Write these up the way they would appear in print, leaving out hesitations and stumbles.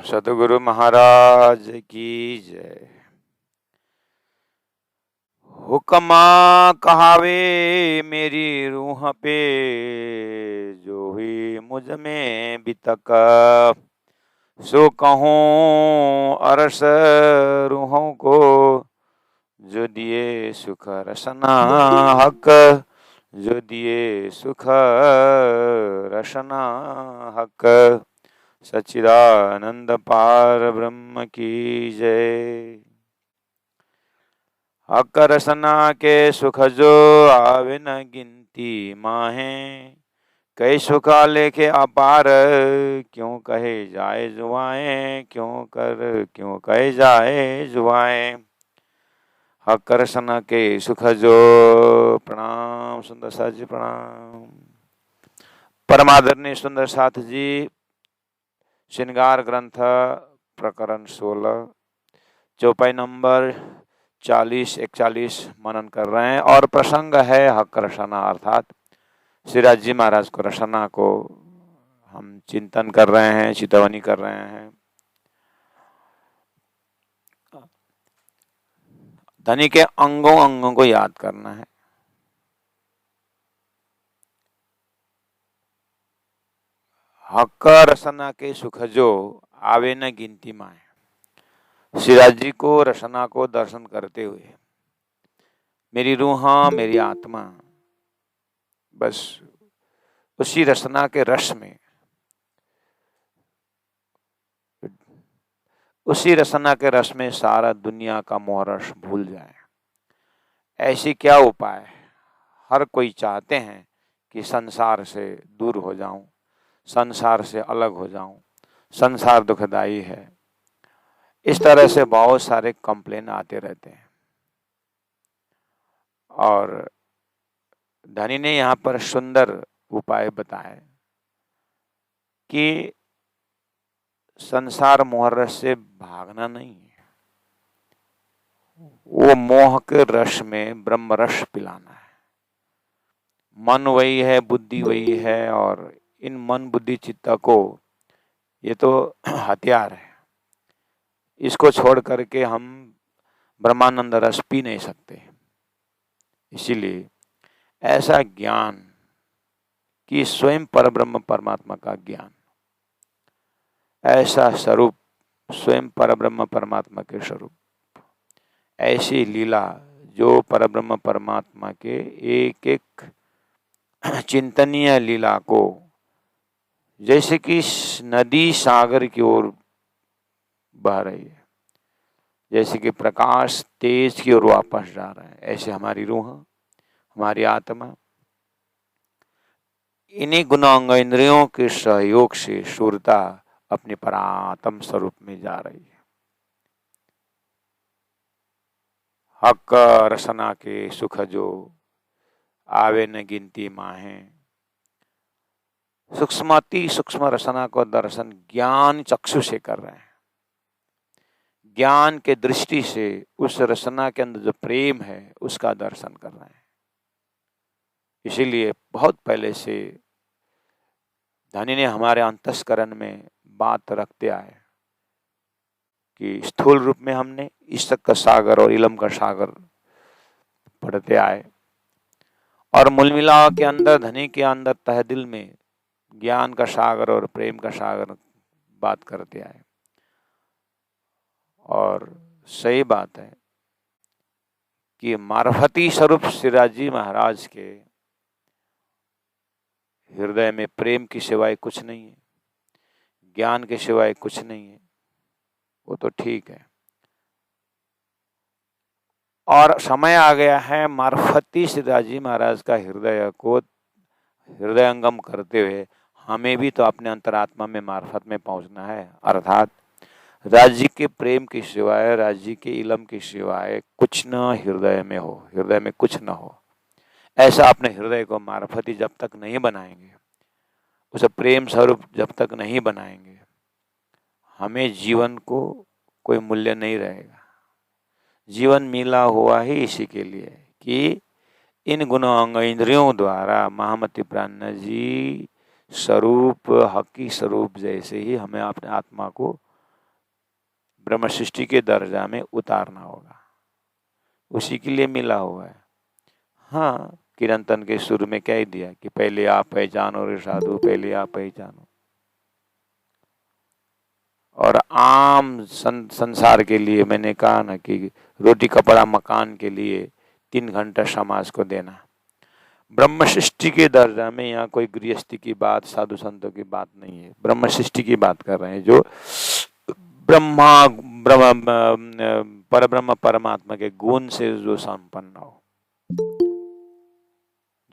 सतगुरु महाराज की जय। हुक्मा कहावे मेरी रूह पे, जो हुई मुझ में बितक। सो कहूँ अरस रूहों को, जो दिए सुख रसना हक। जो दिए सुख रसना हक। सच्चिदानंद पार ब्रह्म की जय। हक रसना के सुख जो आवे न गिनती माहे। कई सुखा लेखे अपार, क्यों कहे जाए जुआएं। क्यों कहे जाए जुआएं। हक रसना के सुख जो। प्रणाम सुंदर साथ जी, प्रणाम। परमादरणीय सुंदर साथ जी, श्रृंगार ग्रंथ प्रकरण 16 चौपाई नंबर 40-41 मनन कर रहे हैं और प्रसंग है हक रसना, अर्थात श्रीराज जी महाराज को रसना को हम चिंतन कर रहे हैं, चितवनी कर रहे हैं। धनी के अंगों को याद करना है। हक रसना के सुख जो आवे न गिनती माए। श्रीराज जी को रसना को दर्शन करते हुए मेरी रूह, मेरी आत्मा बस उसी रसना के रस में, उसी रसना के रस में सारा दुनिया का मोह रस भूल जाए। ऐसी क्या उपाय? हर कोई चाहते हैं कि संसार से दूर हो जाऊं, संसार से अलग हो जाऊं, संसार दुखदाई है। इस तरह से बहुत सारे कंप्लेन आते रहते हैं और धनी ने यहाँ पर सुंदर उपाय बताए कि संसार मोह रस से भागना नहीं है, वो मोह के रस में ब्रह्म रस पिलाना है। मन वही है, बुद्धि वही है, और इन मन बुद्धि चित्त को, ये तो हथियार है, इसको छोड़ करके हम ब्रह्मानंद रस पी नहीं सकते। इसीलिए ऐसा ज्ञान कि स्वयं परब्रह्म परमात्मा का ज्ञान, ऐसा स्वरूप स्वयं परब्रह्म परमात्मा के स्वरूप, ऐसी लीला जो परब्रह्म परमात्मा के एक एक चिंतनीय लीला को, जैसे कि नदी सागर की ओर बह रही है, जैसे कि प्रकाश तेज की ओर वापस जा रहा है, ऐसे हमारी रूह, हमारी आत्मा इन्हीं गुणांग इंद्रियों के सहयोग से शूरता अपने परात्म स्वरूप में जा रही है। हक रसना के सुख जो आवे न गिनती माहे। सूक्ष्माति सूक्ष्म रसना को दर्शन ज्ञान चक्षु से कर रहे हैं। ज्ञान के दृष्टि से उस रसना के अंदर जो प्रेम है उसका दर्शन कर रहे हैं। इसीलिए बहुत पहले से धनी ने हमारे अंतस्करण में बात रखते आए कि स्थूल रूप में हमने इश्क का सागर और इलम का सागर पढ़ते आए, और मूल मिलाव के अंदर धनी के अंदर तह दिल में ज्ञान का सागर और प्रेम का सागर बात करते आए। और सही बात है कि मार्फती स्वरूप श्रीराज जी महाराज के हृदय में प्रेम की सिवाय कुछ नहीं है, ज्ञान के सिवाय कुछ नहीं है, वो तो ठीक है। और समय आ गया है मार्फती श्रीराज जी महाराज का हृदय को हृदयंगम करते हुए हमें भी तो अपने अंतरात्मा में मार्फत में पहुंचना है, अर्थात राज्य के प्रेम की सिवाय, राज्य के इलम की सिवाय कुछ न हृदय में हो, हृदय में कुछ न हो। ऐसा अपने हृदय को मार्फती जब तक नहीं बनाएंगे, उसे प्रेम स्वरूप जब तक नहीं बनाएंगे, हमें जीवन को कोई मूल्य नहीं रहेगा। जीवन मिला हुआ ही इसी के लिए कि इन गुणांग इंद्रियों द्वारा महामती प्राण जी स्वरूप, हकी स्वरूप जैसे ही हमें अपने आत्मा को ब्रह्म सृष्टि के दर्जा में उतारना होगा, उसी के लिए मिला हुआ है। हाँ, कीर्तन के शुरू में कह दिया कि पहले आप पहचानो रे साधु, पहले आप पहचानो। और आम संसार के लिए मैंने कहा ना कि रोटी कपड़ा मकान के लिए 3 घंटा समाज को देना। ब्रह्म सृष्टि के दर्जा में यहाँ कोई गृहस्थी की बात, साधु संतों की बात नहीं है, ब्रह्म सृष्टि की बात कर रहे हैं, जो परब्रह्म परमात्मा के गुण से जो संपन्न हो।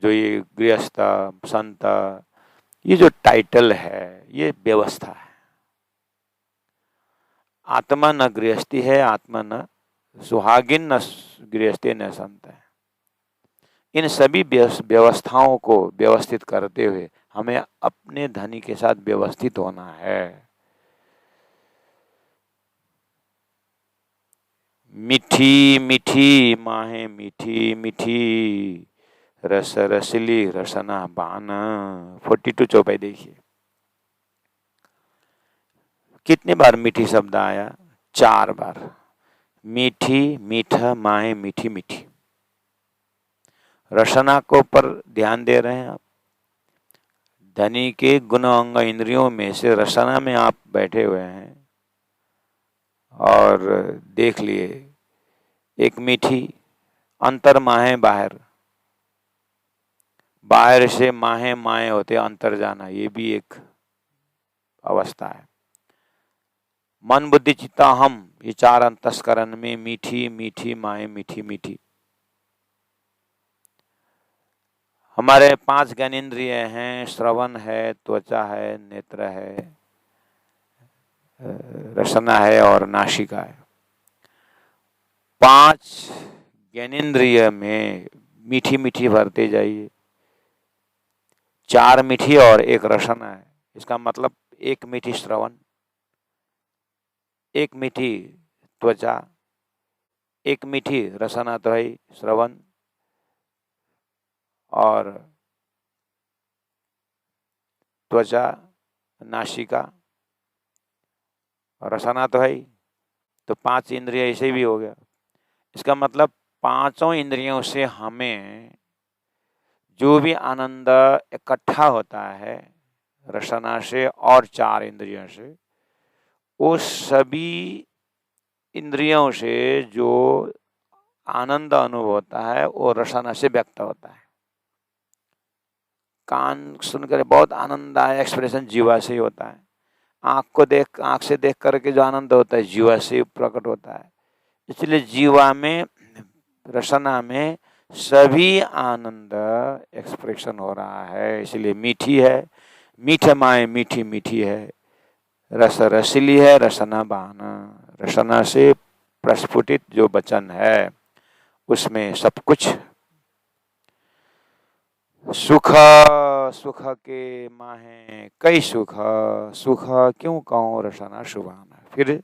जो ये गृहस्थ संत, ये जो टाइटल है, ये व्यवस्था है। आत्मा न गृहस्थी है, आत्मा न सुहागिन, न गृहस्थी, न संत है। इन सभी व्यवस्थाओं को व्यवस्थित करते हुए हमें अपने धनी के साथ व्यवस्थित होना है। मीठी मीठी माहे मीठी मीठी, रस रसली रसना बान। 42 चौपाई देखिए, कितने बार मीठी शब्द आया? 4 बार। मीठी, मीठा, माहे मीठी मीठी। रसना को पर ध्यान दे रहे हैं आप। धनी के गुण अंग इंद्रियों में से रसना में आप बैठे हुए हैं और देख लिए एक मीठी, अंतर माहे बाहर, बाहर से माहे माए होते अंतर जाना, ये भी एक अवस्था है। मन बुद्धि चित्ता हम, ये 4 अंतस्करण में मीठी मीठी माए मीठी मीठी। हमारे 5 ज्ञानेंद्रिय हैं, श्रवण है, त्वचा है, नेत्र है, रसना है और नासिका है। 5 ज्ञानेंद्रिय में मीठी मीठी भरते जाइए। 4 मीठी और 1 रसना है। इसका मतलब 1 मीठी श्रवण, 1 मीठी त्वचा, 1 मीठी रसना तो है श्रवण, और त्वचा, नासिका, रसना तो है ही। तो 5 इंद्रिय ऐसे भी हो गया। इसका मतलब 5 इंद्रियों से हमें जो भी आनंद इकट्ठा होता है रसना से और 4 इंद्रियों से, वो सभी इंद्रियों से जो आनंद अनुभव होता है वो रसना से व्यक्त होता है। कान सुनकर बहुत आनंद आया, एक्सप्रेशन जीवा से ही होता है। आंख से देख करके जो आनंद होता है जीवा से प्रकट होता है। इसलिए जीवा में, रसना में सभी आनंद एक्सप्रेशन हो रहा है, इसलिए मीठी है। मीठे माए मीठी मीठी है, रस रसीली है, रसना बाना। रसना से प्रस्फुटित जो वचन है उसमें सब कुछ सुख, सुख के माहे कई सुख, सुख क्यों कहूँ रसना सुभाना। फिर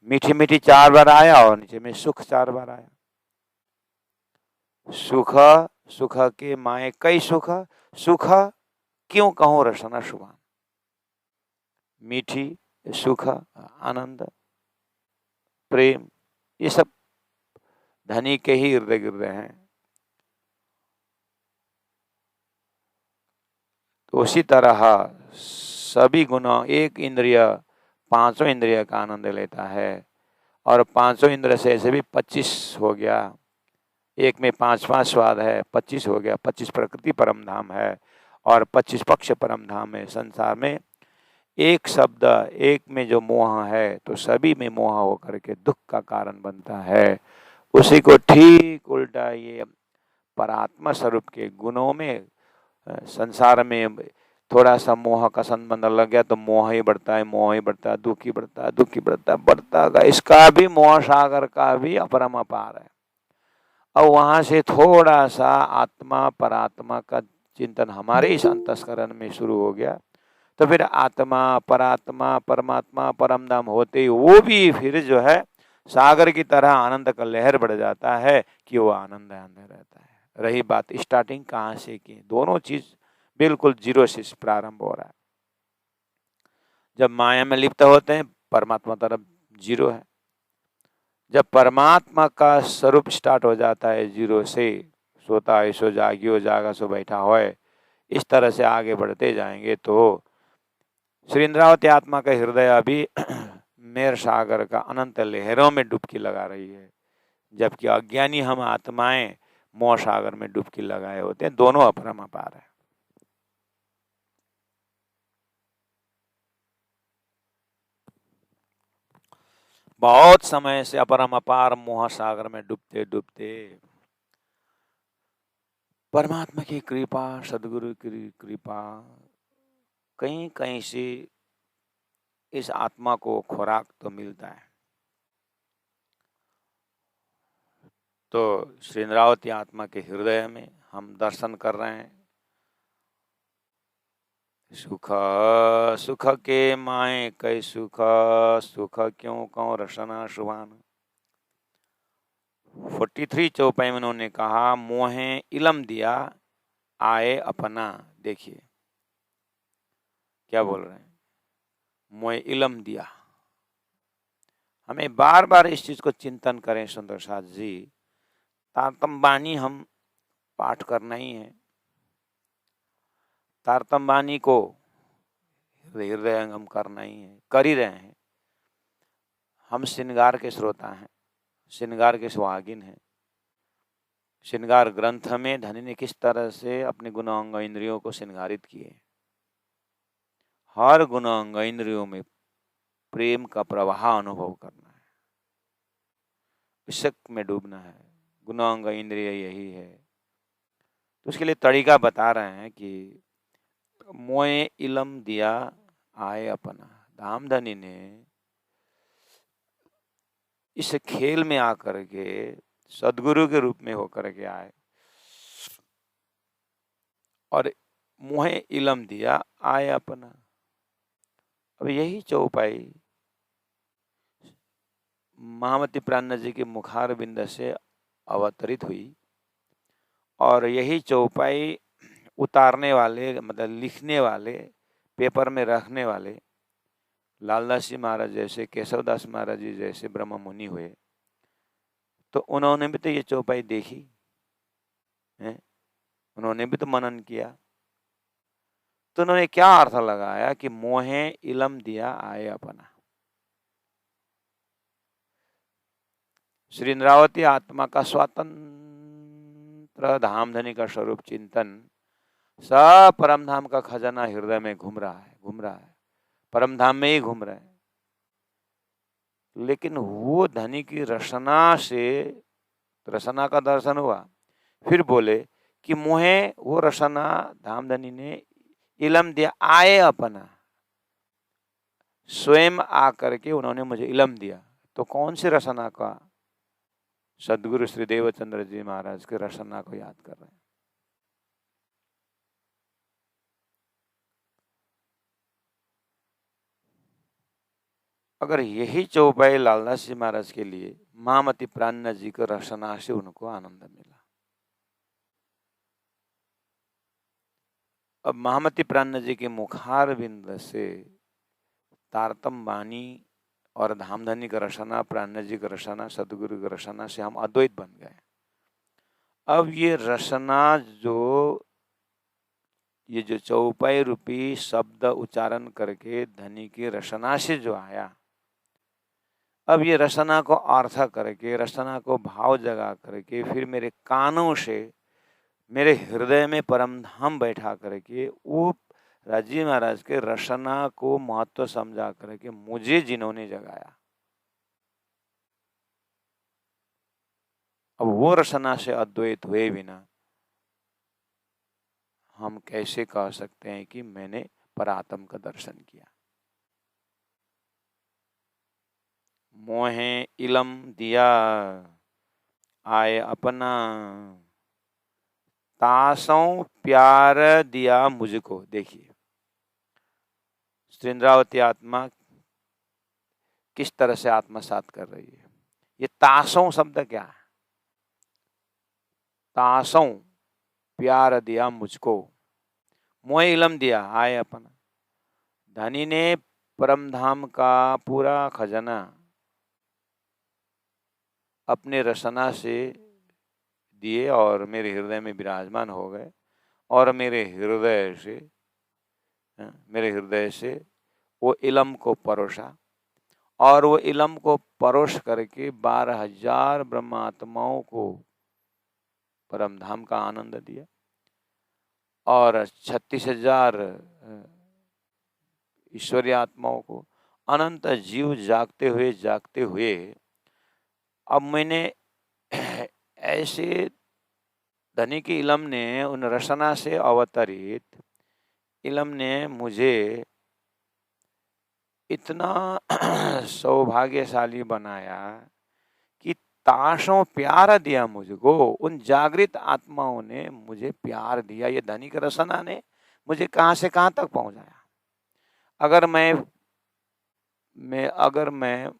मीठी मीठी 4 बार आया और नीचे में सुख 4 बार आया। सुख, सुख के माए कई सुख, सुख क्यों कहूँ रसना सुभान। मीठी, सुख, आनंद, प्रेम, ये सब धनी के ही इर्द गिर्द हैं। तो उसी तरह सभी गुण, एक इंद्रिय 5 इंद्रिय का आनंद लेता है, और 5 इंद्रिय से ऐसे भी 25 हो गया। एक में 5 स्वाद है, 25 हो गया। 25 प्रकृति परम धाम है और 25 पक्ष परम धाम है। संसार में एक शब्द, एक में जो मोह है तो सभी में मोह होकर के दुख का कारण बनता है। उसी को ठीक उल्टा ये परात्मा स्वरूप के गुणों में, संसार में थोड़ा सा मोह का संबंध लग गया तो मोह ही बढ़ता है, मोह ही बढ़ता है, दुख ही बढ़ता है, दुख ही बढ़ता है, बढ़ता गया। इसका भी मोह सागर का भी अपरम अपार है। अब वहां से थोड़ा सा आत्मा परात्मा का चिंतन हमारे इस अंतस्करण में शुरू हो गया, तो फिर आत्मा परात्मा परमात्मा परम धाम होते ही वो भी फिर जो है सागर की तरह आनंद का लहर बढ़ जाता है कि वो आनंद आनंद रहता है। रही बात स्टार्टिंग कहाँ से की, दोनों चीज बिल्कुल 0 से प्रारंभ हो रहा है। जब माया में लिप्त होते हैं परमात्मा तरफ जीरो है। जब परमात्मा का स्वरूप स्टार्ट हो जाता है जीरो से, सोता है सो जागियो जागा सो बैठा होए, इस तरह से आगे बढ़ते जाएंगे तो श्री इंद्रावती आत्मा का हृदय अभी मेर सागर का अनंत लहरों में डुबकी लगा रही है, जबकि अज्ञानी हम आत्माएं मोह सागर में डुबकी लगाए होते हैं। दोनों अपरम अपार है। बहुत समय से अपरम अपार मोह सागर में डूबते डूबते परमात्मा की कृपा, सदगुरु की कृपा, कहीं कहीं से इस आत्मा को खुराक तो मिलता है। तो श्री इंद्रावती आत्मा के हृदय में हम दर्शन कर रहे हैं। सुख सुख के माए कई सुख, सुख क्यों कहो रसना सुभान। 43 चौपाई में उन्होंने कहा मोहे इलम दिया आए अपना। देखिए क्या बोल रहे हैं, मोहे इलम दिया। हमें बार बार इस चीज को चिंतन करें सुंदर साथ जी। तारतम बानी हम पाठ करना ही है। तारतम बानी को हृदयंगम करना ही है, कर ही रहे हैं। हम श्रृंगार के श्रोता हैं, श्रृंगार के सुहागिन हैं। श्रृंगार ग्रंथ में धनी ने किस तरह से अपने गुण अंग इंद्रियों को श्रृंगारित किए। हर गुण अंग इंद्रियों में प्रेम का प्रवाह अनुभव करना है, इश्क में डूबना है। गुण अंग इंद्रिय यही है। तो उसके लिए तरीका बता रहे हैं कि मोए इलम दिया आए अपना। धामधनी ने इस खेल में आकर के सदगुरु के रूप में होकर के आए और मोहे इलम दिया आए अपना। अब यही चौपाई महामती प्राण जी के मुखार बिंद से अवतरित हुई और यही चौपाई उतारने वाले, मतलब लिखने वाले, पेपर में रखने वाले लालदास जी महाराज जैसे, केशवदास महाराज जी जैसे ब्रह्म मुनि हुए। तो उन्होंने भी तो ये चौपाई देखी है, उन्होंने भी तो मनन किया। तो उन्होंने क्या अर्थ लगाया कि मोहे इलम दिया आए अपना। श्री इंद्रावती आत्मा का स्वतंत्र धामधनी का स्वरूप चिंतन, सब परम धाम का खजाना हृदय में घूम रहा है, घूम रहा है, परम धाम में ही घूम रहे हैं। लेकिन वो धनी की रसना से, रसना का दर्शन हुआ। फिर बोले कि मोहे वो रसना धामधनी ने इलम दिया आए अपना। स्वयं आकर के उन्होंने मुझे इलम दिया। तो कौन सी रसना का? सदगुरु श्री देवचंद्र जी महाराज के रसना को याद कर रहे हैं। अगर यही चौपाई लालदास जी महाराज के लिए महामती प्राण जी को रसना से उनको आनंद मिला। अब महामती प्राण जी के मुखार बिंद से तारतम बानी और धामधनी का रसना, प्राण जी का रसना, सदगुरु का रसना से हम अद्वैत बन गए। अब ये रसना ये जो चौपाई रूपी शब्द उच्चारण करके धनी की रसना से जो आया, अब ये रसना को अर्थ करके, रसना को भाव जगा करके, फिर मेरे कानों से मेरे हृदय में परम धाम बैठा करके वो राजी महाराज के रसना को महत्व समझा करके मुझे जिन्होंने जगाया, अब वो रसना से अद्वैत हुए बिना हम कैसे कह सकते हैं कि मैंने परात्म का दर्शन किया। मोहे इलम दिया आए अपना, तासों प्यार दिया मुझको। देखिए श्री इंद्रावती आत्मा किस तरह से आत्मसात कर रही है। ये तासों शब्द क्या है? तासों प्यार दिया मुझको, मोहे इलम दिया आए अपना। धनी ने परम धाम का पूरा खजाना अपने रसना से दिए और मेरे हृदय में विराजमान हो गए और मेरे हृदय से वो इलम को परोसा और वो इलम को परोस करके 12,000 ब्रह्मात्माओं को परम धाम का आनंद दिया और 36,000 ईश्वरीय आत्माओं को, अनंत जीव जागते हुए अब मैंने ऐसे धनी की इलम ने, उन रसना से अवतरित इलम ने मुझे इतना सौभाग्यशाली बनाया कि ताशों प्यार दिया मुझको। उन जागृत आत्माओं ने मुझे प्यार दिया। ये धनिक रसना ने मुझे कहाँ से कहाँ तक पहुंचाया। अगर मैं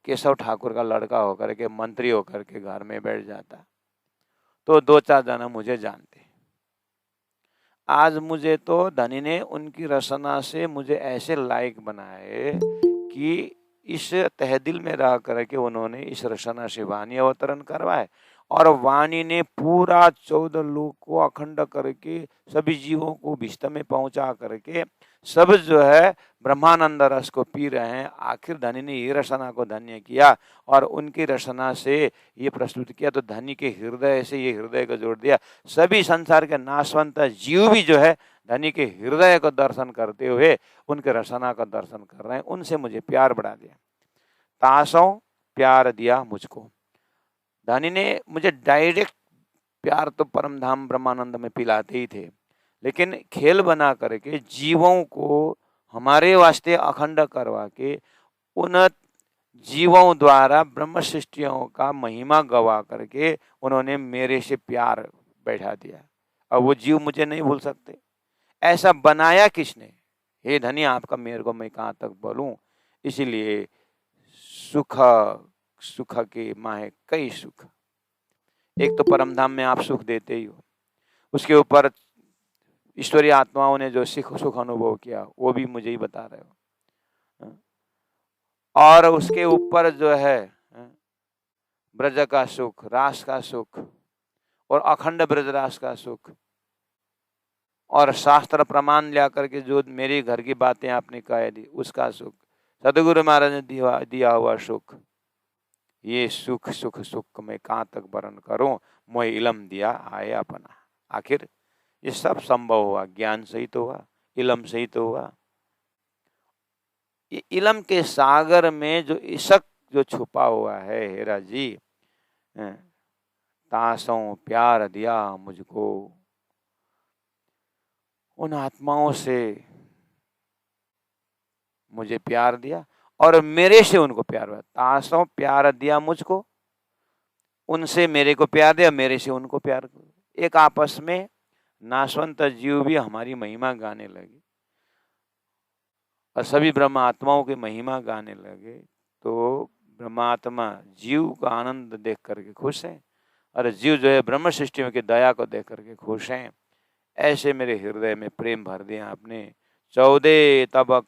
केशव ठाकुर का लड़का होकर के, मंत्री होकर के घर में बैठ जाता तो 2-4 जना मुझे जानते। आज मुझे तो धनी ने उनकी रसना से मुझे ऐसे लायक बनाए कि इस तहदिल में रह करके उन्होंने इस रसना से वाणी अवतरण करवाए और वाणी ने पूरा 14 लोक को अखंड करके सभी जीवों को विश्व में पहुंचा करके सब जो है ब्रह्मानंद रस को पी रहे हैं। आखिर धनी ने ये रसना को धन्य किया और उनकी रसना से ये प्रस्तुत किया, तो धनी के हृदय से ये हृदय को जोड़ दिया। सभी संसार के नाशवंत जीव भी जो है धनी के हृदय को दर्शन करते हुए उनके रसना का दर्शन कर रहे हैं। उनसे मुझे प्यार बढ़ा दिया। तासों प्यार दिया मुझको। धनी ने मुझे डायरेक्ट प्यार तो परम धाम ब्रह्मानंद में पिलाते ही थे, लेकिन खेल बना करके जीवों को हमारे वास्ते अखंड करवा के उन जीवों द्वारा ब्रह्म सृष्टियों का महिमा गवा करके उन्होंने मेरे से प्यार बैठा दिया। अब वो जीव मुझे नहीं भूल सकते। ऐसा बनाया किसने? हे धनी, आपका मेरे को मैं कहाँ तक बोलूं। इसीलिए सुख के माहे कई सुख। एक तो परम धाम में आप सुख देते ही हो, उसके ऊपर ईश्वरीय आत्माओं ने जो सुख अनुभव किया वो भी मुझे ही बता रहे हो, और उसके ऊपर जो है ब्रज का सुख, रास का सुख और अखंड ब्रज रास का सुख और शास्त्र प्रमाण लिया करके जो मेरे घर की बातें आपने कह दी उसका सुख, सदगुरु महाराज ने दिया हुआ सुख। ये सुख मैं कहाँ तक वर्णन करूं। मोह इलम दिया आए अपना। आखिर ये सब संभव हुआ ज्ञान से ही तो हुआ, इलम से ही तो हुआ। ये इलम के सागर में जो इशक जो छुपा हुआ है, हेरा जी, तासों प्यार दिया मुझको। उन आत्माओं से मुझे प्यार दिया और मेरे से उनको प्यार हुआ। तासों प्यार दिया मुझको, उनसे मेरे को प्यार दिया, मेरे से उनको प्यार। एक आपस में नाशवंत जीव भी हमारी महिमा गाने लगे और सभी ब्रह्मात्माओं की महिमा गाने लगे। तो ब्रह्मात्मा जीव का आनंद देख करके खुश हैं और जीव जो है ब्रह्म सृष्टियों की दया को देख करके खुश हैं। ऐसे मेरे हृदय में प्रेम भर दिया आपने। 14 तबक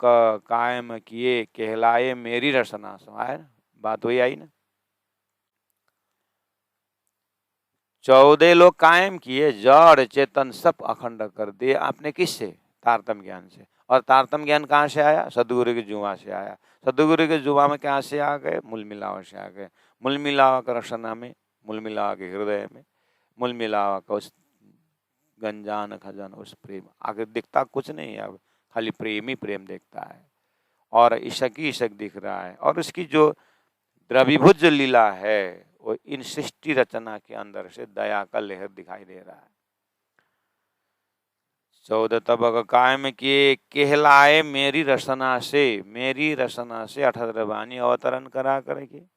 कायम किए, कहलाए मेरी रसना। आया ना, बात वही आई ना। 14 लोग कायम किए, जड़ चेतन सब अखंड कर दिए आपने। किससे? तारतम ज्ञान से। और तारतम ज्ञान कहाँ से आया? सदगुरु की जुआ से आया। सदगुरु के जुआ में कहाँ से आ गए? मूल मिलावा से आ गए। मूल मिलावा का रसना में, मूल मिलावा के हृदय में, मूल मिलावा का उस गंजान खजान, उस प्रेम। आगे दिखता कुछ नहीं, अब खाली प्रेम ही प्रेम देखता है और ईशक ही ईशक दिख रहा है। और उसकी जो द्रवीभूत जो लीला है वो इन सृष्टि रचना के अंदर से दया का लहर दिखाई दे रहा है। 14 तबक कायम किए, कहलाए मेरी रसना से 18 वाणी अवतरण करा करके।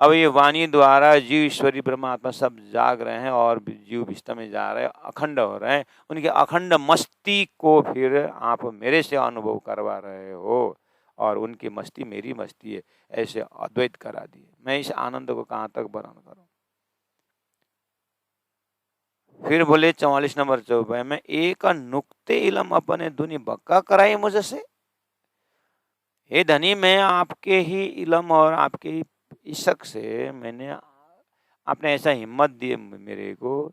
अब ये वाणी द्वारा जीव ईश्वरी परमात्मा सब जाग रहे हैं और जीव विश्व में जा रहे हैं, अखंड हो रहे हैं। उनकी अखंड मस्ती को फिर आप मेरे से अनुभव करवा रहे हो और उनकी मस्ती मेरी मस्ती है, ऐसे अद्वैत करा दिए। मैं इस आनंद को कहाँ तक वर्णन करूं। फिर बोले 44 नंबर चौपाई में, एक नुक्ते इलम अपने धुनी बक्का कराई मुझसे। हे धनी, मैं आपके ही इलम और आपके इशक से मैंने आपने ऐसा हिम्मत दी मेरे को,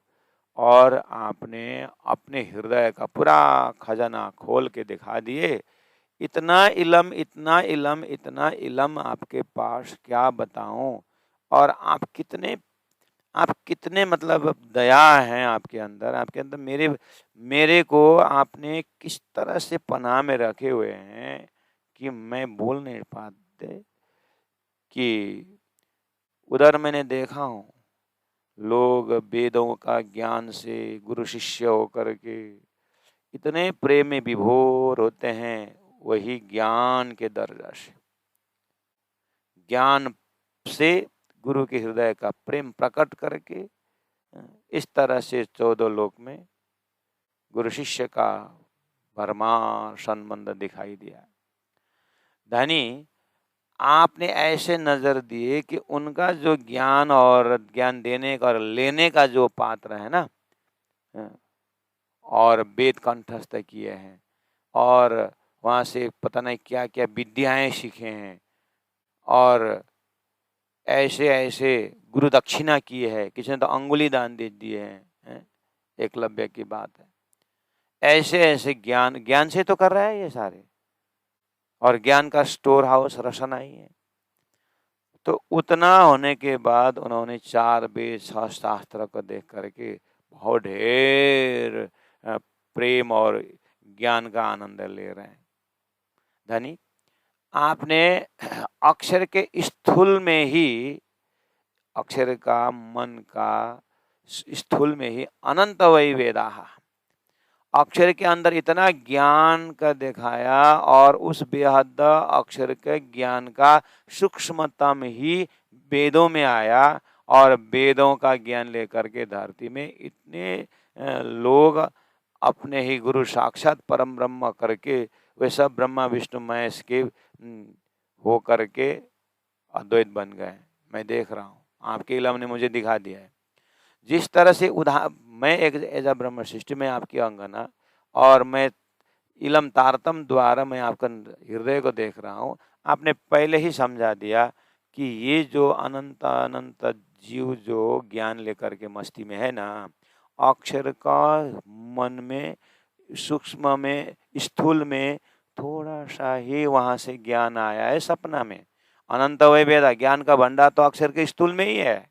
और आपने अपने हृदय का पूरा खजाना खोल के दिखा दिए। इतना इल्म, इतना इल्म, इतना इल्म आपके पास, क्या बताऊं। और आप कितने मतलब दया है आपके अंदर मेरे को आपने किस तरह से पनाह में रखे हुए हैं कि मैं बोल नहीं पाते। कि उधर मैंने देखा हूँ, लोग वेदों का ज्ञान से गुरु शिष्य होकर के इतने प्रेम में विभोर होते हैं, वही ज्ञान के दर्जा से, ज्ञान से गुरु के हृदय का प्रेम प्रकट करके इस तरह से 14 लोक में गुरु शिष्य का भरमार संबंध दिखाई दिया। धनी, आपने ऐसे नजर दिए कि उनका जो ज्ञान और ज्ञान देने का और लेने का जो पात्र है ना, और वेद कंठस्थ किए हैं, और वहाँ से पता नहीं क्या क्या विद्याएं सीखे हैं, और ऐसे ऐसे गुरु दक्षिणा किए है, किसी ने तो अंगुली दान दे दिए हैं, एकलव्य की बात है। ऐसे ऐसे ज्ञान से तो कर रहा है ये सारे, और ज्ञान का स्टोर हाउस रसना ही है। तो उतना होने के बाद उन्होंने 4 वेद 6 शास्त्र को देख करके बहुत ढेर प्रेम और ज्ञान का आनंद ले रहे हैं। धनी, आपने अक्षर के स्थूल में ही, अक्षर का मन का स्थूल में ही अनंत वही वेदाः, अक्षर के अंदर इतना ज्ञान का दिखाया, और उस बेहद अक्षर के ज्ञान का सूक्ष्मतम ही वेदों में आया, और वेदों का ज्ञान लेकर के धरती में इतने लोग अपने ही गुरु साक्षात परम ब्रह्म करके, वे सब ब्रह्मा विष्णु महेश के हो करके अद्वैत बन गए। मैं देख रहा हूँ, आपके इल्म ने मुझे दिखा दिया है। जिस तरह से मैं एक एज अ ब्रह्म सृष्टि में आपकी अंगना, और मैं इलम तारतम द्वारा मैं आपका हृदय को देख रहा हूँ। आपने पहले ही समझा दिया कि ये जो अनंत अनंत जीव जो ज्ञान लेकर के मस्ती में है ना, अक्षर का मन में, सूक्ष्म में, स्थूल में थोड़ा सा ही वहां से ज्ञान आया है सपना में। अनंत वै वेदा, ज्ञान का भंडार तो अक्षर के स्थूल में ही है।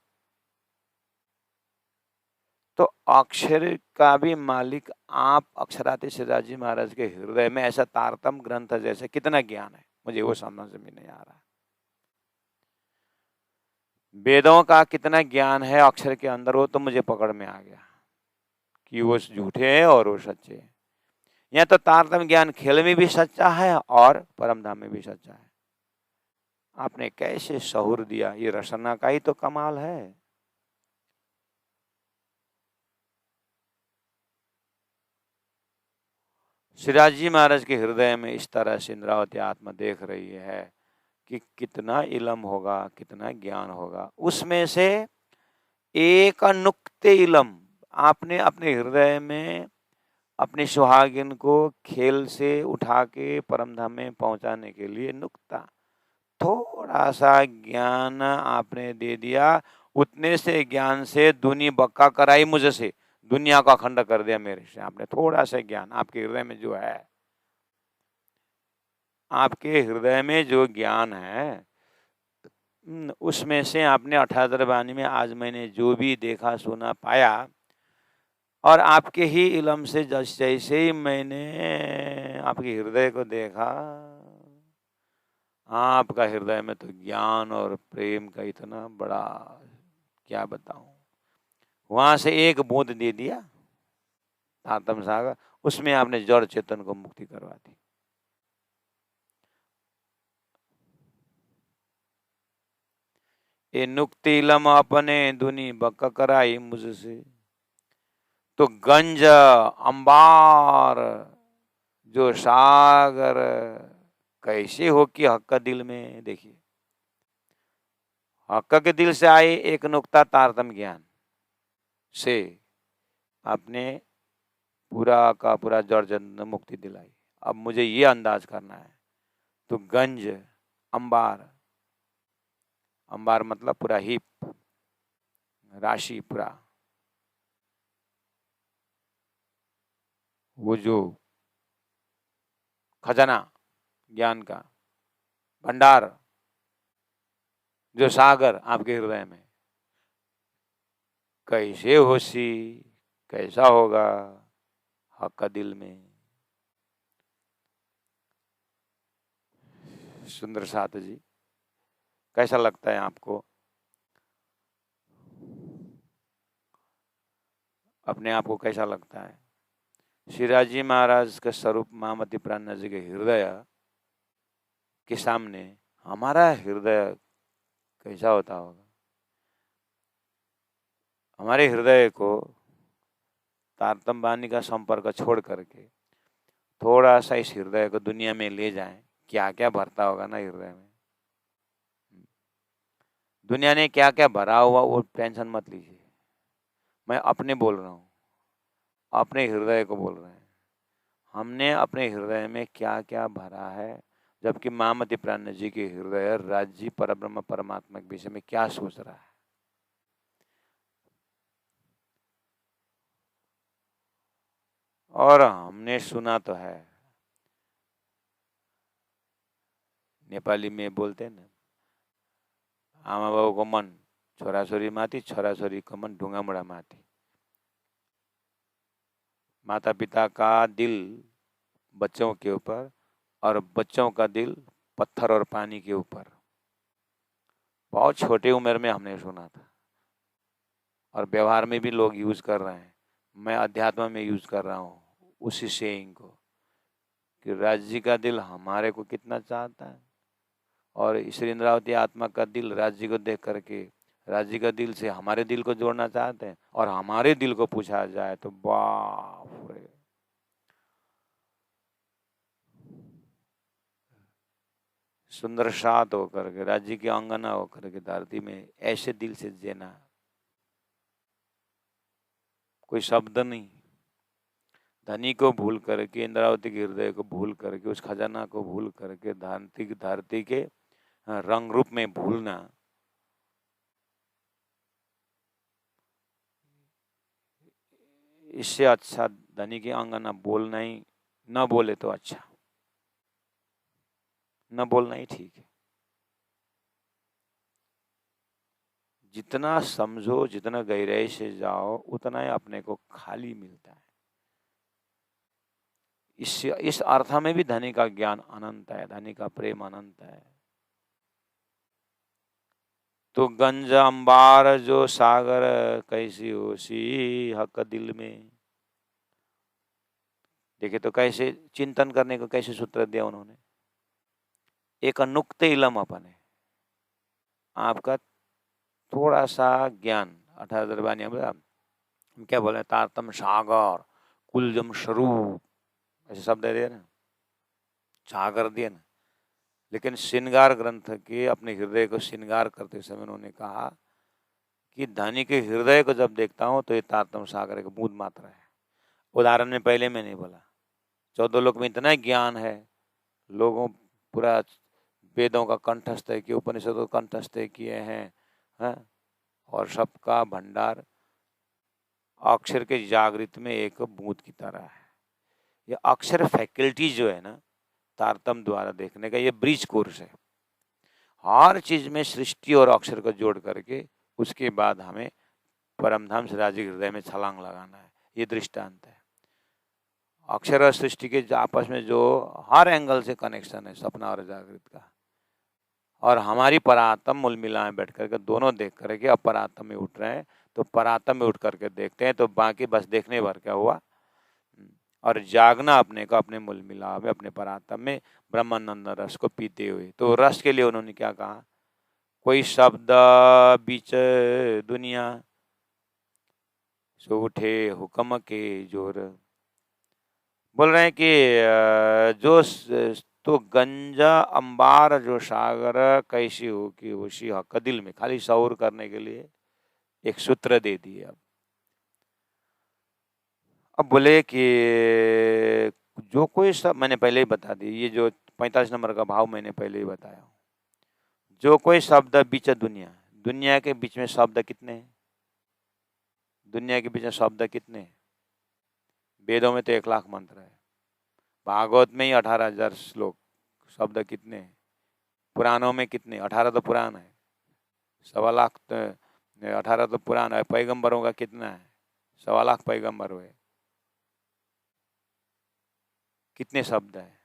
तो अक्षर का भी मालिक आप अक्षराती सिद्धार्थ जी महाराज के हृदय में ऐसा तारतम ग्रंथ जैसे कितना ज्ञान है, मुझे वो समझ में नहीं आ रहा। वेदों का कितना ज्ञान है अक्षर के अंदर, वो तो मुझे पकड़ में आ गया कि वो झूठे हैं और वो सच्चे हैं। यहाँ तो तारतम ज्ञान खेल में भी सच्चा है और परमधाम में भी सच्चा है। आपने कैसे शहुर दिया, ये रसना का ही तो कमाल है। श्रीराज जी महाराज के हृदय में इस तरह से इंद्रावती आत्मा देख रही है कि कितना इलम होगा, कितना ज्ञान होगा। उसमें से एक नुक्ते इलम आपने अपने हृदय में अपने सुहागिन को खेल से उठा के परमधाम में पहुंचाने के लिए नुक्ता, थोड़ा सा ज्ञान आपने दे दिया। उतने से ज्ञान से दुनी बक्का कराई मुझसे, दुनिया का खंड कर दिया मेरे से। आपने थोड़ा सा ज्ञान आपके हृदय में जो है, आपके हृदय में जो ज्ञान है, उसमें से आपने 78 वाणी में आज मैंने जो भी देखा सुना पाया, और आपके ही इलम से जैसे ही मैंने आपके हृदय को देखा, आपका हृदय में तो ज्ञान और प्रेम का इतना बड़ा, क्या बताऊं। वहां से एक बूंद दे दिया आत्म सागर, उसमें आपने जड़ चेतन को मुक्ति करवा दी। ये नुक्ति इलम अपने दुनी बक कराई मुझसे, तो गंज अंबार जो सागर कैसे हो कि हक का दिल में। देखिए, हक के दिल से आए एक नुक्ता तारतम ज्ञान से आपने पूरा का पूरा जड़ जन्म मुक्ति दिलाई। अब मुझे ये अंदाज करना है, तो गंज अंबार, अंबार मतलब पूरा हिप, राशि पूरा, वो जो खजाना ज्ञान का भंडार, जो सागर आपके हृदय में, कैसे होशी, कैसा होगा हक का दिल में। सुंदर साथ जी, कैसा लगता है आपको? अपने आप को कैसा लगता है? शिवाजी महाराज का स्वरूप महामती प्राणनाथ जी के हृदय के सामने हमारा हृदय कैसा होता होगा? हमारे हृदय को तारतम वाणी का संपर्क छोड़ करके थोड़ा सा इस हृदय को दुनिया में ले जाएं, क्या क्या भरता होगा ना हृदय में। दुनिया ने क्या क्या भरा हुआ वो टेंशन मत लीजिए, मैं अपने बोल रहा हूँ, अपने हृदय को बोल रहे हैं। हमने अपने हृदय में क्या क्या भरा है, जबकि महामती प्राणनाथ जी के हृदय राज्य परब्रह्म परमात्मा के विषय में क्या सोच रहा है। और हमने सुना तो है, नेपाली में बोलते हैं ना, आमा बाबू को मन छोराछोरी माथि, छोराछोरी को मन ढुंगा मुड़ा माथि। माता पिता का दिल बच्चों के ऊपर और बच्चों का दिल पत्थर और पानी के ऊपर। बहुत छोटी उम्र में हमने सुना था और व्यवहार में भी लोग यूज कर रहे हैं। मैं अध्यात्म में यूज कर रहा हूँ उसी सेइंग को कि राज्य का दिल हमारे को कितना चाहता है और श्री इंद्रावती आत्मा का दिल राज्य को देख करके राज्य का दिल से हमारे दिल को जोड़ना चाहते हैं। और हमारे दिल को पूछा जाए तो बाप रे, सुंदर सात होकर के राज्य की अंगना होकर के धरती में ऐसे दिल से जीना, कोई शब्द नहीं। धनी को भूल करके, इंद्रावती के हृदय को भूल करके, उस खजाना को भूल करके धरती के रंग रूप में भूलना, इससे अच्छा धनी की अंगना बोलना ही, न बोले तो अच्छा, न बोलना ही ठीक है। जितना समझो, जितना गहराई से जाओ, उतना ही अपने को खाली मिलता है। इस अर्थ में भी धनी का ज्ञान अनंत है, धनी का प्रेम अनंत है। तो गंज अंबार जो सागर कैसी होशी हक दिल में। देखे तो कैसे चिंतन करने को कैसे सूत्र दिया उन्होंने। एक नुक्ते इलम अपन है, आपका थोड़ा सा ज्ञान 18 दरबानी हम क्या बोले, तारतम सागर कुलजम स्वरूप, ऐसे शब्द दे दिए ना, सागर दिए ना। लेकिन श्रृंगार ग्रंथ के अपने हृदय को श्रृंगार करते समय उन्होंने कहा कि धनी के हृदय को जब देखता हूं तो ये तारतम सागर की बूंद मात्रा है। उदाहरण में पहले मैं नहीं बोला, 14 लोक में इतना ज्ञान है, लोगों पूरा वेदों का कंठस्थ है कि उपनिषदों का कंठस्थ किए हैं, है? और सबका भंडार अक्षर के जागृत में एक बूंद की तरह है। ये अक्षर फैकल्टी जो है ना, तारतम द्वारा देखने का ये ब्रिज कोर्स है। हर चीज में सृष्टि और अक्षर को जोड़ करके उसके बाद हमें परमधाम से राज्य हृदय में छलांग लगाना है। ये दृष्टांत है। अक्षर और सृष्टि के आपस में जो हर एंगल से कनेक्शन है, सपना और जागृत का, और हमारी परात्म मूल मिलाएं बैठ करके दोनों देख करके अब परात्म में उठ रहे हैं, तो परात्म में उठ करके देखते हैं तो बाकी बस देखने भर क्या हुआ। और जागना अपने को अपने मूल मिलाप में, अपने परात्म में ब्रह्मानंद रस को पीते हुए। तो रस के लिए उन्होंने क्या कहा, कोई शब्द बीच दुनिया सो उठे हुक्म के जोर। बोल रहे हैं कि जो तो गंजा अंबार जो सागर कैसी हो कि उसी हक दिल में, खाली शौर करने के लिए एक सूत्र दे दिए। अब बोले कि जो कोई सब, मैंने पहले ही बता दी, ये जो 45 नंबर का भाव मैंने पहले ही बताया। जो कोई शब्द बीच दुनिया, दुनिया के बीच में शब्द कितने हैं? दुनिया के पीछे शब्द कितने हैं? वेदों में तो 1,00,000 मंत्र है, भागवत में ही 18,000 श्लोक, शब्द कितने हैं? पुराणों में कितने? 18 तो पुराण है, 1,25,000 तो 18 तो पुराण है। पैगंबरों का कितना है? 1,25,000 पैगंबर हुए, कितने शब्द है?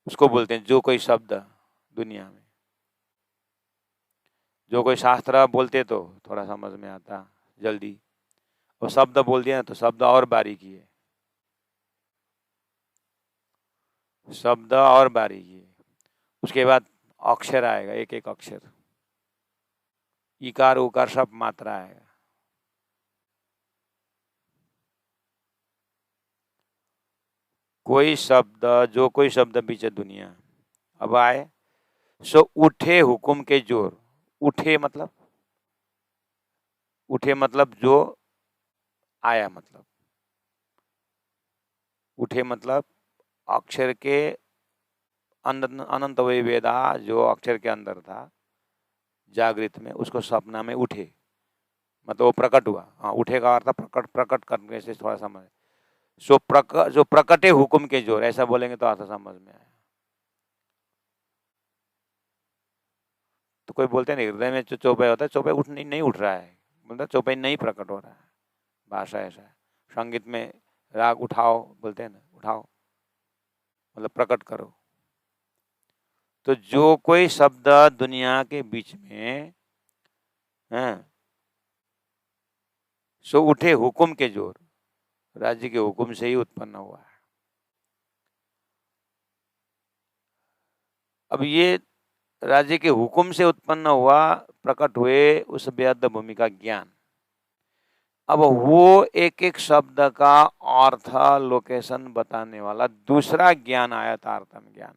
उसको बोलते हैं जो कोई शब्द दुनिया में, जो कोई शास्त्र बोलते तो थोड़ा समझ में आता जल्दी, वो शब्द बोल दिया तो शब्द और बारीकी है, शब्द और बारीकी है। उसके बाद अक्षर आएगा, एक एक अक्षर, इकार उकार सब मात्रा आएगा। कोई शब्द, जो कोई शब्द पीछे दुनिया अब आए, सो उठे हुकुम के जोर। उठे मतलब, उठे मतलब जो आया, मतलब उठे मतलब अक्षर के अनंत वेदा, जो अक्षर के अंदर था जागृत में, उसको सपना में उठे, मतलब वो प्रकट हुआ। हाँ, उठे का अर्थ प्रकट, प्रकट करने से थोड़ा समझ। सो जो प्रकटे हुकुम के जोर, ऐसा बोलेंगे तो अर्थ समझ में आया। तो कोई बोलते हैं ना हृदय में जो चौपाई होता है, चौपाई उठ नहीं उठ रहा है, बोलता चौपाई नहीं प्रकट हो रहा है। भाषा ऐसा है। संगीत में राग उठाओ बोलते हैं ना, उठाओ मतलब प्रकट करो। तो जो कोई शब्द दुनिया के बीच में है, सो उठे हुकुम के जोर, राज्य के हुकुम से ही उत्पन्न हुआ है। अब ये राज्य के हुकुम से उत्पन्न हुआ, प्रकट हुए उस बेअद्द भूमि का ज्ञान। अब वो एक एक शब्द का अर्थ लोकेशन बताने वाला दूसरा ज्ञान आया, तारतम्य ज्ञान।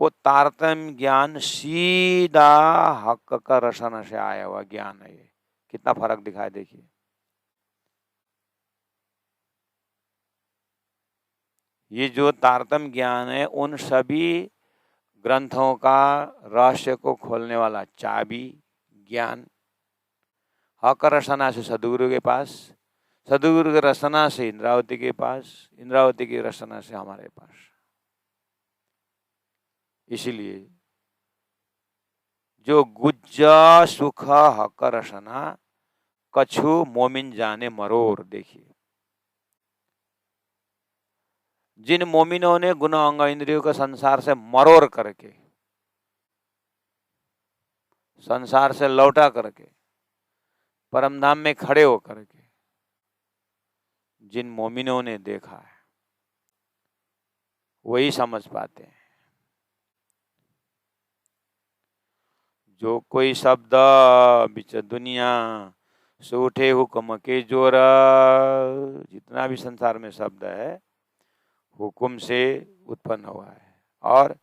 वो तारतम्य ज्ञान सीधा हक का रसन से आया हुआ ज्ञान है। ये कितना फर्क दिखाई देखिए। ये जो तारतम्य ज्ञान है, उन सभी ग्रंथों का रहस्य को खोलने वाला चाबी ज्ञान। हक रसना से सदगुरु के पास, सदगुरु के रसना से इंद्रावती के पास, इंद्रावती की रसना से हमारे पास। इसीलिए जो गुज्ज सुख हक रसना, कछु मोमिन जाने मरोर। देखिए, जिन मोमिनों ने गुण अंग इंद्रियों को संसार से मरोर करके, संसार से लौटा करके, परमधाम में खड़े होकर के जिन मोमिनों ने देखा है, वही समझ पाते हैं। जो कोई शब्द बिच दुनिया सो उठे हुक्म के जोर, जितना भी संसार में शब्द है हुक्म से उत्पन्न हुआ है। और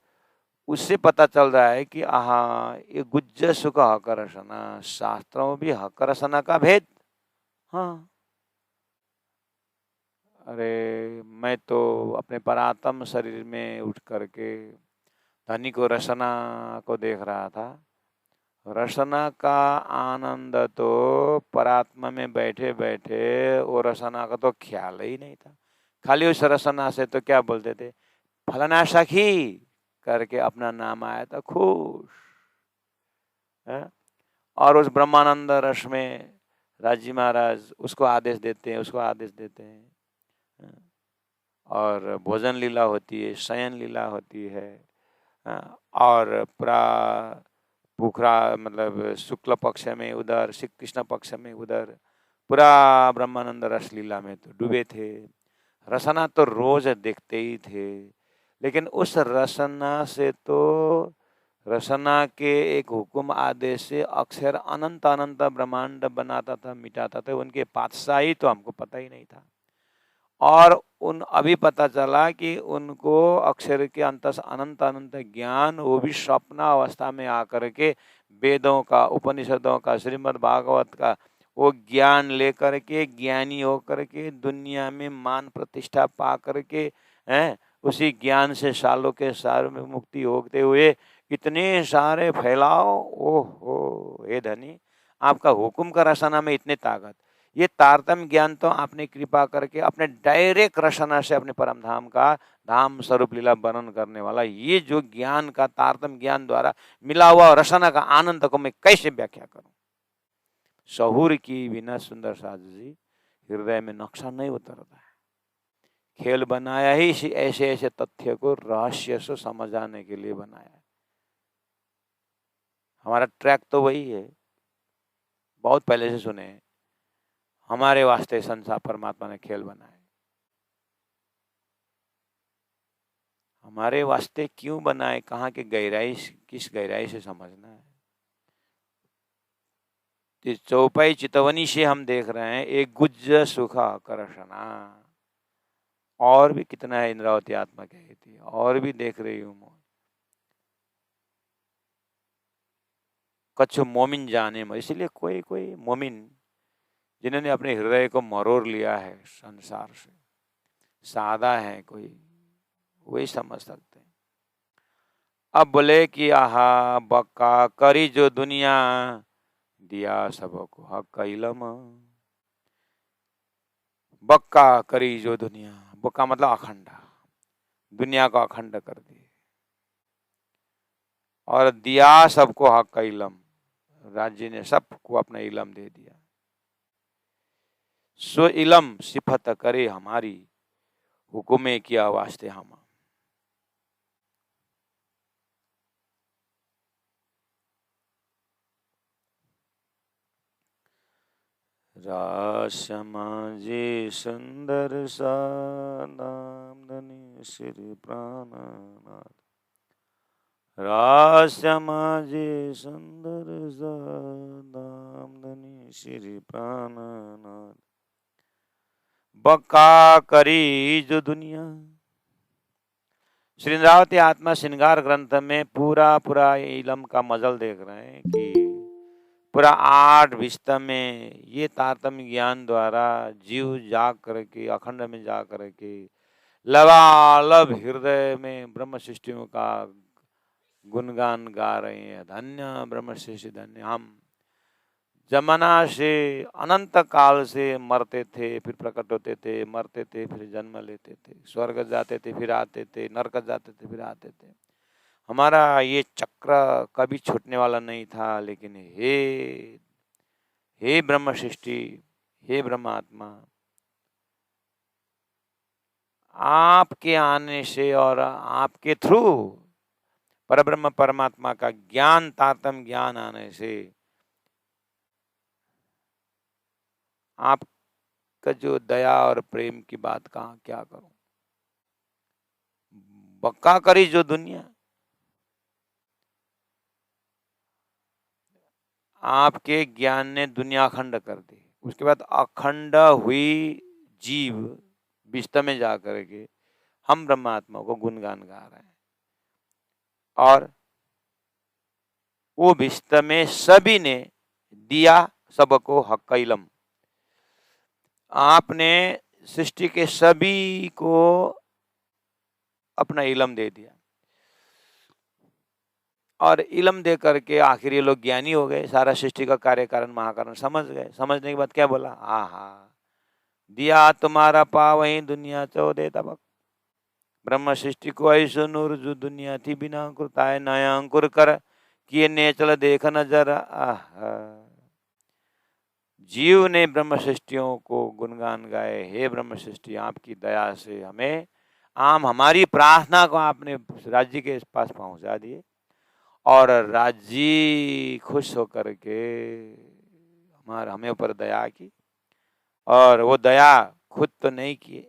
उससे पता चल रहा है कि हाँ, ये गुज्ज सुख हक रसना, शास्त्रों में भी हक रसना का भेद। हाँ, अरे मैं तो अपने परात्म शरीर में उठ करके धनी को रसना को देख रहा था। रसना का आनंद तो परात्मा में बैठे बैठे वो रसना का तो ख्याल ही नहीं था। खाली उस रसना से तो क्या बोलते थे, फलाना सखी करके अपना नाम आया था, खुश है। और उस ब्रह्मानंद रस में राजी महाराज उसको आदेश देते हैं, उसको आदेश देते हैं। और भोजन लीला होती है, शयन लीला होती है। और पूरा भूखरा मतलब शुक्ल पक्ष में उधर, श्री कृष्ण पक्ष में उधर, पूरा ब्रह्मानंद रस लीला में तो डूबे थे। रसना तो रोज देखते ही थे, लेकिन उस रसना से तो, रसना के एक हुकुम आदेश से अक्षर अनंत अनंत ब्रह्मांड बनाता था, मिटाता था। उनके पातशाही तो हमको पता ही नहीं था। और उन अभी पता चला कि उनको अक्षर के अंतस अनंत अनंत ज्ञान, वो भी स्वप्न अवस्था में आकर के वेदों का, उपनिषदों का, श्रीमद् भागवत का वो ज्ञान लेकर के ज्ञानी होकर के दुनिया में मान प्रतिष्ठा पा करके हैं, उसी ज्ञान से सालों के साल में मुक्ति होते हुए इतने सारे फैलाओ। ओहो हे धनी, आपका हुक्म का रसना में इतने ताकत। ये तारतम्य ज्ञान तो आपने कृपा करके अपने डायरेक्ट रसना से अपने परम धाम का धाम स्वरूप लीला वर्णन करने वाला ये जो ज्ञान का तारतम्य ज्ञान द्वारा मिला हुआ रसना का आनंद को मैं कैसे व्याख्या करूं। सहूर की बिना सुंदर साधु जी हृदय में नक्शा नहीं उतरता है। खेल बनाया ही ऐसे ऐसे तथ्य को रहस्य से समझ आने के लिए बनाया है। हमारा ट्रैक तो वही है, बहुत पहले से सुने हैं। हमारे वास्ते संसार परमात्मा ने खेल बनाए। हमारे वास्ते क्यों बनाए, कहाँ के गहराई, किस गहराई से समझना है। चौपाई चितवनी से हम देख रहे हैं एक गुज्ज सुख आकर्षणा, और भी कितना है इंद्रावती आत्मा कही थी, और भी देख रही हूँ मैं। कछु मोमिन जाने में, इसलिए कोई कोई मोमिन जिन्होंने अपने हृदय को मरोड़ लिया है संसार से, सादा है कोई, वही समझ सकते हैं। अब बोले कि आहा बक्का करी जो दुनिया दिया सबको हक इलम। बक्का करी जो दुनिया, बक्का मतलब अखंड, दुनिया को अखंड कर दिए और दिया सबको हक का इलम, राज्य ने सबको अपना इलम दे दिया। सो इलम सिफत करे हमारी, हुकुमे किया वास्ते हम। रासमाजे सुंदर सा नाम धनी श्री प्राणनाथ। रासमाजे सुंदर सा नाम धनी श्री प्राणनाथ। बक्का करी जो दुनिया। श्री इंद्रावती आत्मा श्रृंगार ग्रंथ में पूरा इलम का मजल देख रहे हैं कि पूरा 8 विस्ता में ये तारतम्य ज्ञान द्वारा जीव जाग करके अखंड में जा करके लबालब हृदय में ब्रह्म सृष्टियों का गुणगान गा रहे हैं। धन्य ब्रह्म सृष्टि धन्य। हम जमाना से अनंत काल से मरते थे, फिर प्रकट होते थे, मरते थे, फिर जन्म लेते थे, स्वर्ग जाते थे, फिर आते थे, नरक जाते थे, फिर आते थे। हमारा ये चक्र कभी छूटने वाला नहीं था। लेकिन हे ब्रह्म सृष्टि, हे ब्रह्म आत्मा, आपके आने से और आपके थ्रू परब्रह्म परमात्मा का ज्ञान तारतम्य ज्ञान आने से आपका जो दया और प्रेम की बात कहाँ क्या करूं। बक्का करी जो दुनिया, आपके ज्ञान ने दुनिया अखंड कर दी। उसके बाद अखंड हुई जीव विस्त में जा करके हम ब्रह्मात्मा को गुणगान गा रहे हैं। और वो विस्त में सभी ने दिया सबको हक इलम। आपने सृष्टि के सभी को अपना इलम दे दिया और इलम दे करके आखिर ये लोग ज्ञानी हो गए। सारा सृष्टि का कार्य कारण महाकारण समझ गए। समझने के बाद क्या बोला, आहा दिया तुम्हारा पा वही दुनिया चौदह तबक। ब्रह्म सृष्टि को ऐसो नूर जो दुनिया थी बिना अंकुर ताए नया अंकुर कर किए नेचल देख नजर। जीव ने ब्रह्म सृष्टियों को गुणगान गाए। हे ब्रह्म सृष्टि, आपकी दया से हमें हमारी प्रार्थना को आपने राज्य के पास पहुंचा दिए और राज्य खुश होकर के हमें ऊपर दया की। और वो दया खुद तो नहीं किए,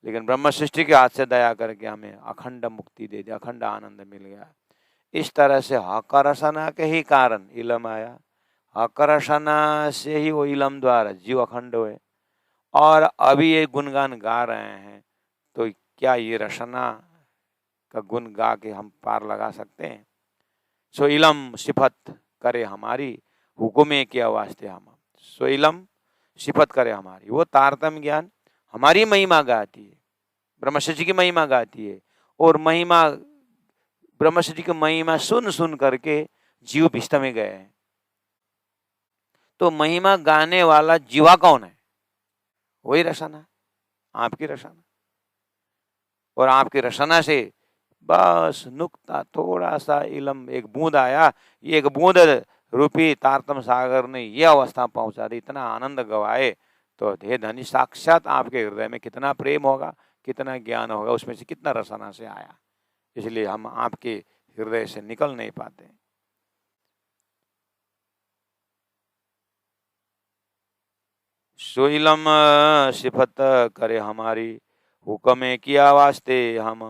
लेकिन ब्रह्म सृष्टि के हाथ से दया करके हमें अखंड मुक्ति दे दी, अखंड आनंद मिल गया। इस तरह से हकरसना के ही कारण इलम आया। हकरसना से ही वो इलम द्वारा जीव अखंड हुए और अभी ये गुणगान गा रहे हैं। तो क्या ये रसना का गुण गा के हम पार लगा सकते हैं? सो इलम सिफत करे हमारी, हुकुमे किया वास्ते हम। सो इलम सिफत करे हमारी, वो तारतम्य ज्ञान हमारी महिमा गाती है। ब्रह्मश्री की महिमा गाती है, और महिमा ब्रह्मश्री की महिमा सुन सुन करके जीव भिष्ट में गए हैं। तो महिमा गाने वाला जीवा कौन है? वही रसना, आपकी रसना। और आपकी रसना से बस नुक्ता, थोड़ा सा इलम, एक बूंद आया, ये एक बूंद रूपी तारतम सागर ने ये अवस्था पहुंचा दी, इतना आनंद गवाए। तो हे धनी, साक्षात आपके हृदय में कितना प्रेम होगा, कितना ज्ञान होगा, उसमें से कितना रसना से आया। इसलिए हम आपके हृदय से निकल नहीं पाते। सोइलम सिफत करे हमारी, हुक्म किया वास्ते हम,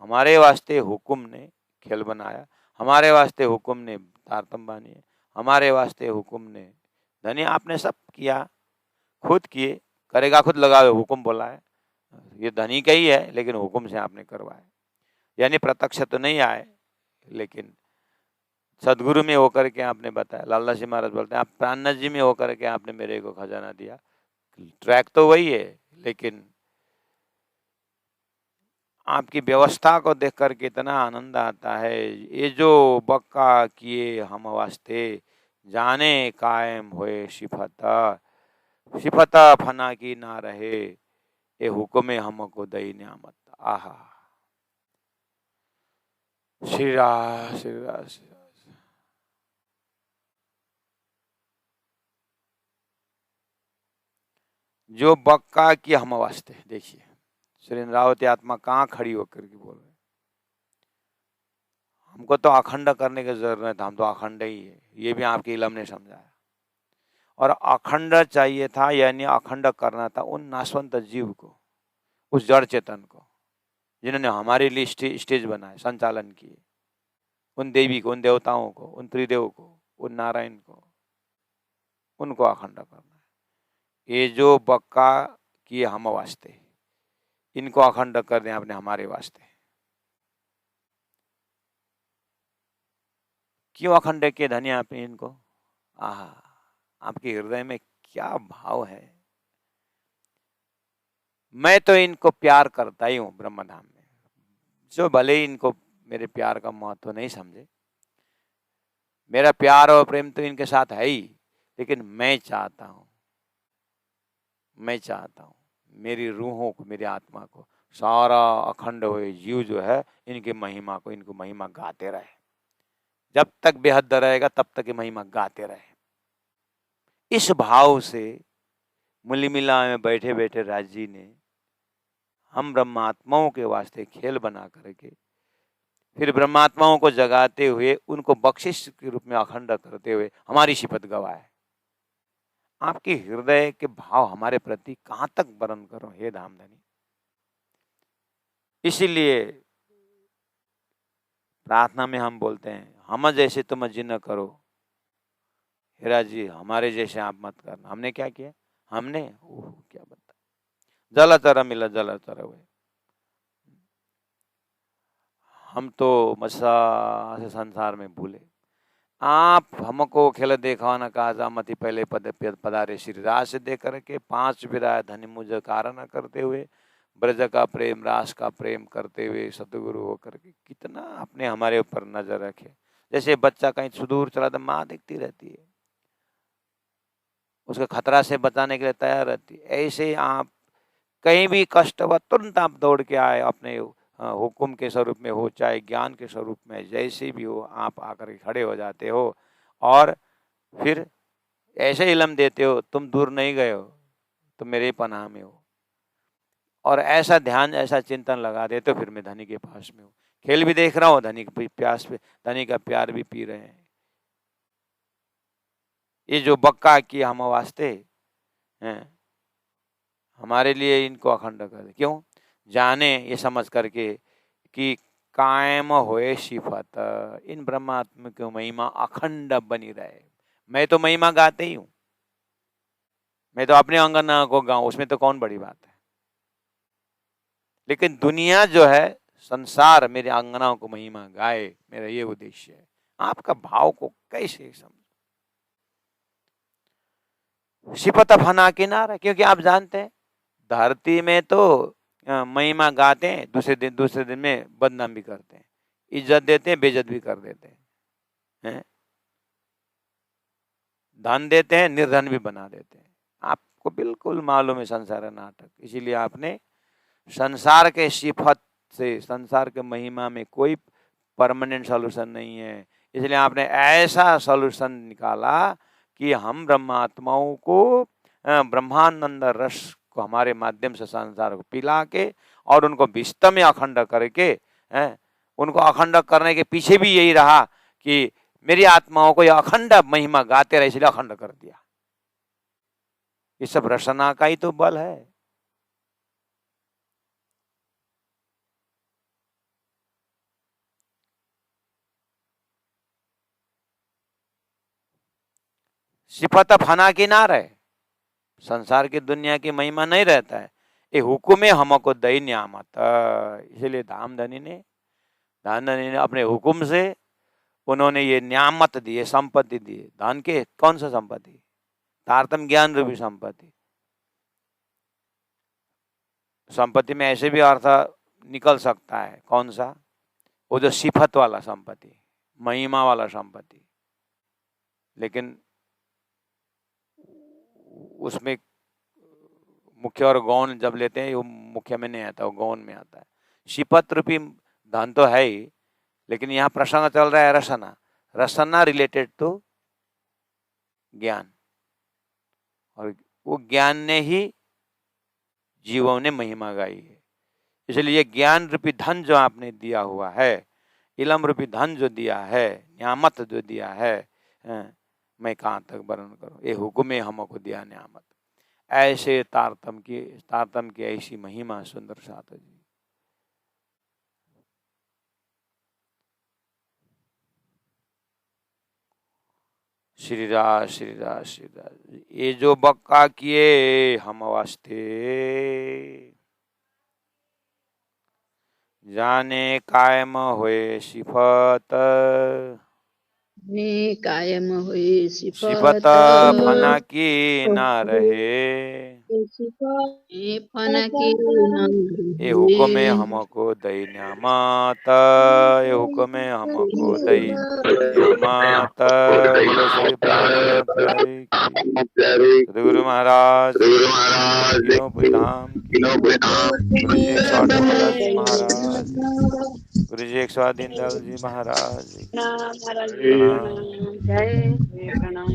हमारे वास्ते हुक्म ने खेल बनाया, हमारे वास्ते हुक्म ने तारतम बानी, हमारे वास्ते हुक्म ने। धनी आपने सब किया, खुद किए, करेगा खुद लगावे, हुक्म बोला है। ये धनी का ही है, लेकिन हुक्म से आपने करवाया। यानी प्रत्यक्ष तो नहीं आए, लेकिन सदगुरु में होकर के आपने बताया। लाला जी महाराज बोलते हैं, आप प्राणनाथ जी में होकर के आपने मेरे को खजाना दिया। ट्रैक तो वही है, लेकिन आपकी व्यवस्था को देख कर के इतना आनंद आता है। ये जो बक्का किए हम वास्ते, जाने कायम होए सिफता, सिफता फना की ना रहे, ये हुक्म हमको दई नियामत। आहा, श्री राम श्री राम श्री राम। जो बक्का की हम वास्ते, देखिए श्री इंद्रावती आत्मा कहाँ खड़ी होकर के बोल रहे, हमको तो अखंड करने की जरूरत है, हम तो अखंड ही है, ये भी आपके इलम ने समझाया। और अखंड चाहिए था, यानी अखंड करना था उन नाशवंत जीव को, उस जड़ चेतन को, जिन्होंने हमारे लिए स्टेज बनाए, संचालन किए, उन देवी को, उन देवताओं को, उन त्रिदेव को, उन नारायण को, उनको अखंड करना है। ये जो बक्का किए हम वास्ते, इनको अखंड कर दें आपने हमारे वास्ते। क्यों अखंड किए धन्य आपने इनको? आहा, आपके हृदय में क्या भाव है। मैं तो इनको प्यार करता ही हूँ ब्रह्मधाम में, जो भले ही इनको मेरे प्यार का महत्व नहीं समझे, मेरा प्यार और प्रेम तो इनके साथ है ही, लेकिन मैं चाहता हूँ मेरी रूहों को, मेरी आत्मा को, सारा अखंड हुए जीव जो है, इनकी महिमा को, इनको महिमा गाते रहे। जब तक बेहद रहेगा तब तक ये महिमा गाते रहे। इस भाव से मुलिमिला में बैठे बैठे राज जी ने हम ब्रह्मात्माओं के वास्ते खेल बना करके, फिर ब्रह्मात्माओं को जगाते हुए, उनको बख्शिश के रूप में अखंड करते हुए हमारी शिपत गवाए। आपके हृदय के भाव हमारे प्रति कहाँ तक वर्णन करो हे धामधनी। इसीलिए प्रार्थना में हम बोलते हैं, हम जैसे तुम जिन करो, हेरा जी हमारे जैसे आप मत करना। हमने क्या किया? हमने क्या बता, जलचर मिला जलचर हुए। हम तो मसा से संसार में भूले। आप हमको खेल देखाना कहा मति पहले पधारे श्री रास से दे करके, 5 विराय धनी मुझे कारण करते हुए, ब्रज का प्रेम, रास का प्रेम करते हुए सतगुरु होकर के कितना आपने हमारे ऊपर नजर रखे। जैसे बच्चा कहीं सुदूर चला तो माँ दिखती रहती है, उसके खतरा से बचाने के लिए तैयार रहती है। ऐसे आप कहीं भी कष्ट हुआ तुरंत आप दौड़ के आए, अपने हुक्म के स्वरूप में हो, चाहे ज्ञान के स्वरूप में, जैसे भी हो, आप आकर के खड़े हो जाते हो और फिर ऐसे इलम देते हो, तुम दूर नहीं गए हो, तुम मेरे पनाह में हो। और ऐसा ध्यान, ऐसा चिंतन लगा देते हो, फिर मैं धनी के पास में हूँ, खेल भी देख रहा हूँ, धनी की प्यास पे, धनी का प्यार भी पी रहे हैं। ये जो बक्का किया हम वास्ते हैं, हमारे लिए इनको अखंड कर दे। क्यों? जाने ये समझ करके कि कायम होए सिफत, इन ब्रह्मात्म की महिमा अखंड बनी रहे। मैं तो महिमा गाते ही हूँ, मैं तो अपने अंगना को गाऊं, उसमें तो कौन बड़ी बात है। लेकिन दुनिया जो है, संसार मेरे अंगनाओं को महिमा गाए, मेरा ये उद्देश्य है। आपका भाव को कैसे समझ, सिफत फना किनारा, क्योंकि आप जानते हैं धरती में तो महिमा गाते हैं, दूसरे दिन में बदनाम भी करते हैं, इज्जत देते हैं, बेइज्जत भी कर देते हैं, धन देते हैं, निर्धन भी बना देते हैं। आपको बिल्कुल मालूम है संसार है नाटक, इसीलिए आपने संसार के सिफत से, संसार के महिमा में कोई परमानेंट सॉल्यूशन नहीं है, इसलिए आपने ऐसा सॉल्यूशन निकाला कि हम ब्रह्मात्माओं को ब्रह्मानंद रस को हमारे माध्यम से संसार को पिला के और उनको विस्त में अखंड करके, उनको अखंड करने के पीछे भी यही रहा कि मेरी आत्माओं को यह अखंड महिमा गाते रहे, इसलिए अखंड कर दिया। ये सब रसना का ही तो बल है। सिफत फना की ना रहे, संसार की दुनिया की महिमा नहीं रहता है। ये हुक्म हमको दई न्यामत, इसलिए धामधनी ने अपने हुक्म से उन्होंने ये न्यामत दिए, संपत्ति दिए। धन के कौन सा संपत्ति? तारतम ज्ञान रूपी संपत्ति। संपत्ति में ऐसे भी अर्थ निकल सकता है, कौन सा? वो जो सिफत वाला संपत्ति, महिमा वाला संपत्ति। लेकिन उसमें मुख्य और गौण जब लेते हैं, वो मुख्य में नहीं आता, वो गौण में आता है। सिफत रूपी धन तो है ही, लेकिन यहाँ प्रसंग चल रहा है रसना, रसना रिलेटेड टू ज्ञान, और वो ज्ञान ने ही जीवों ने महिमा गाई है। इसलिए ये ज्ञान रूपी धन जो आपने दिया हुआ है, इलम रूपी धन जो दिया है, न्यामत जो दिया है, मैं कहाँ तक वर्णन करूं। ये हुक्म हमको दिया न्यामत। ऐसे तारतम की ऐसी महिमा सुंदर साथ जी। श्री राज श्री राज श्री राज। ये जो बक्का किए हम वास्ते, जाने कायम होए सिफत, कायम हुई सिफत फना की ना रहे, फना की ये हुक्म हमको दई न्यामत, ये हुक्म हमको दई न्यामत। बोलो श्री प्यारे सतगुरु महाराज तीनों धाम महाराज, गुरु जी 108 दीनदयाल जी महाराज। जय प्रणाम।